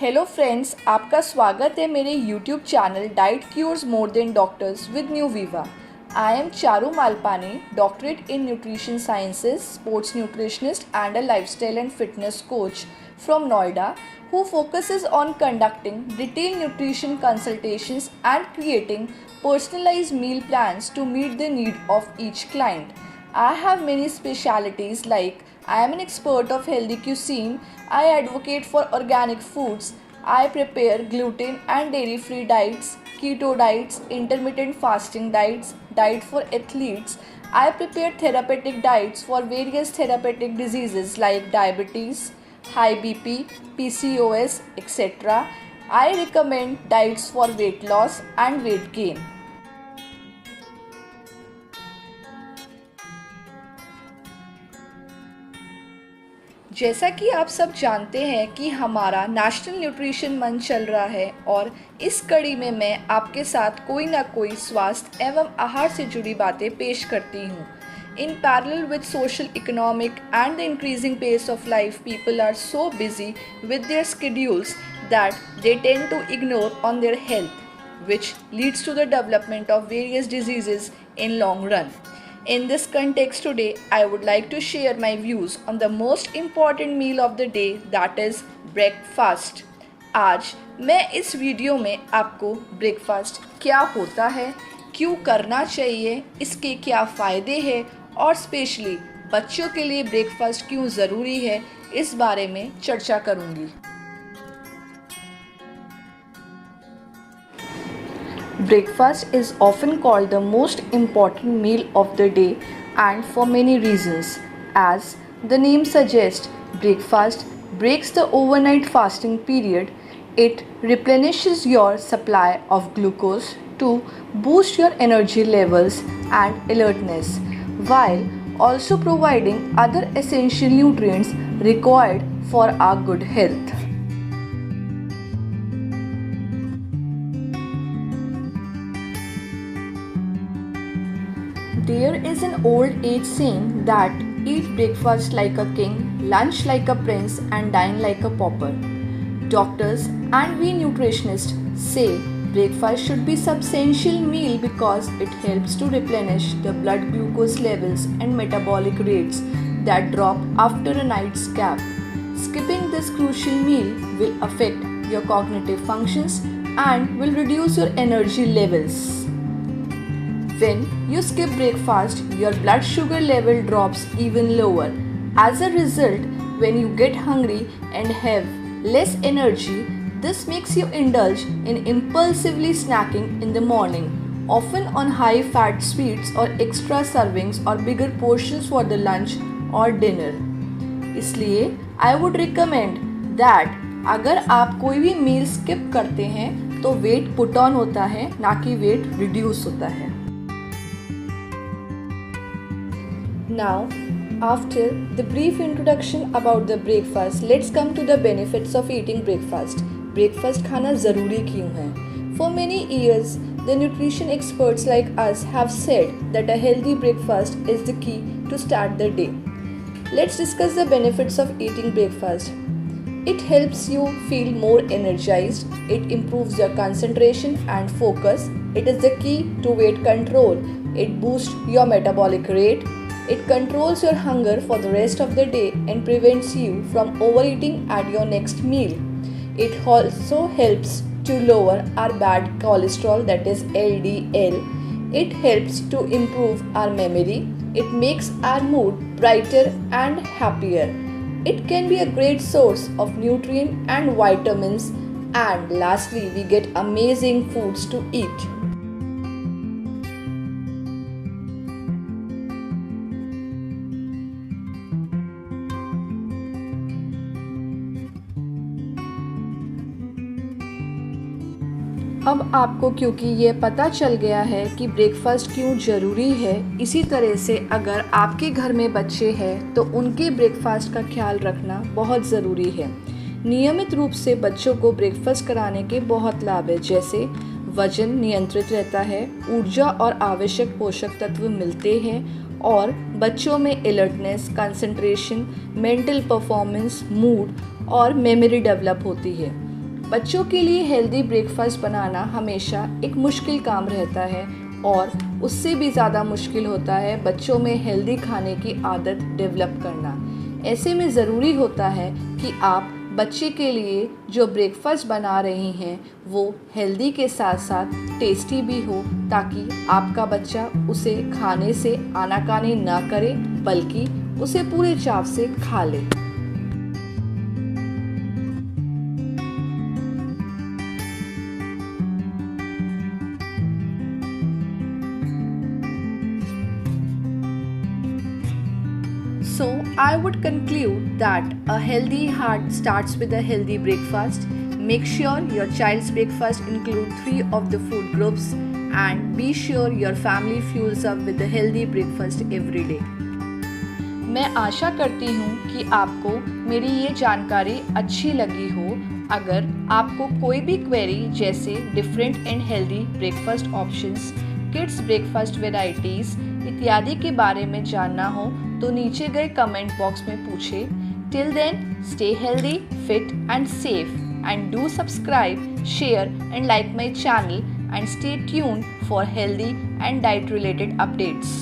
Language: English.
Hello friends, आपका स्वागत है मेरे YouTube channel diet cures more than doctors with new Viva. I am Charu Malpani, doctorate in nutrition sciences, sports nutritionist and a lifestyle and fitness coach from Noida who focuses on conducting detailed nutrition consultations and creating personalized meal plans to meet the need of each client. I have many specialities like I am an expert of healthy cuisine, I advocate for organic foods, I prepare gluten and dairy free diets, keto diets, intermittent fasting diets, diet for athletes. I prepare therapeutic diets for various therapeutic diseases like diabetes, high BP, PCOS, etc. I recommend diets for weight loss and weight gain. जैसा कि आप सब जानते हैं कि हमारा national nutrition month चल रहा है और इस कड़ी में मैं आपके साथ कोई ना कोई स्वास्थ्य एवं आहार से जुड़ी बातें पेश करती हूँ। In parallel with social, economic and the increasing pace of life, people are so busy with their schedules that they tend to ignore on their health, which leads to the development of various diseases in long run. In this context today, I would like to share my views on the most important meal of the day, that is breakfast. आज मैं इस video में आपको breakfast क्या होता है, क्यों करना चाहिए, इसके क्या फ़ायदे हैं और स्पेशली बच्चों के लिए ब्रेकफास्ट क्यों ज़रूरी है, इस बारे में चर्चा करूँगी। Breakfast is often called the most important meal of the day, and for many reasons. As the name suggests, breakfast breaks the overnight fasting period. It replenishes your supply of glucose to boost your energy levels and alertness, while also providing other essential nutrients required for our good health. There is an old age saying that eat breakfast like a king, lunch like a prince, and dine like a pauper. Doctors and we nutritionists say breakfast should be a substantial meal because it helps to replenish the blood glucose levels and metabolic rates that drop after a night's gap. Skipping this crucial meal will affect your cognitive functions and will reduce your energy levels. When you skip breakfast, your blood sugar level drops even lower. As a result, when you get hungry and have less energy, this makes you indulge in impulsively snacking in the morning, often on high-fat sweets or extra servings or bigger portions for the lunch or dinner. इसलिए I would recommend that अगर आप कोई भी मील skip करते हैं तो weight put on होता है, ना कि वेट रिड्यूस होता है। Now, after the brief introduction about the breakfast, let's come to the benefits of eating breakfast. Breakfast खाना ज़रूरी क्यों है? For many years, the nutrition experts like us have said that a healthy breakfast is the key to start the day. Let's discuss the benefits of eating breakfast. It helps you feel more energized. It improves your concentration and focus. It is the key to weight control. It boosts your metabolic rate. It controls your hunger for the rest of the day and prevents you from overeating at your next meal. It also helps to lower our bad cholesterol, that is LDL. It helps to improve our memory. It makes our mood brighter and happier. It can be a great source of nutrient and vitamins. And lastly, we get amazing foods to eat. अब आपको क्योंकि ये पता चल गया है कि breakfast क्यों ज़रूरी है, इसी तरह से अगर आपके घर में बच्चे हैं तो उनके ब्रेकफास्ट का ख्याल रखना बहुत ज़रूरी है। नियमित रूप से बच्चों को ब्रेकफास्ट कराने के बहुत लाभ है, जैसे वजन नियंत्रित रहता है, ऊर्जा और आवश्यक पोषक तत्व मिलते हैं और बच्चों में alertness, concentration, mental performance, mood और मेमोरी डेवलप होती है। बच्चों के लिए हेल्दी ब्रेकफास्ट बनाना हमेशा एक मुश्किल काम रहता है और उससे भी ज़्यादा मुश्किल होता है बच्चों में हेल्दी खाने की आदत डेवलप करना। ऐसे में ज़रूरी होता है कि आप बच्चे के लिए जो ब्रेकफास्ट बना रही हैं वो हेल्दी के साथ साथ टेस्टी भी हो, ताकि आपका बच्चा उसे खाने से आनाकानी ना करे बल्कि उसे पूरे चाव से खा ले। So, I would conclude that a healthy heart starts with a healthy breakfast. Make sure your child's breakfast include 3 of the food groups and be sure your family fuels up with a healthy breakfast every day. मैं आशा करती हूँ कि आपको मेरी ये जानकारी अच्छी लगी हो। अगर आपको कोई भी क्वेरी जैसे different and healthy breakfast options, kids breakfast varieties इत्यादि के बारे में जानना हो तो नीचे गए कमेंट बॉक्स में पूछें। Till then, stay healthy, fit and safe and do subscribe, share and like my channel and stay tuned for healthy and diet related updates.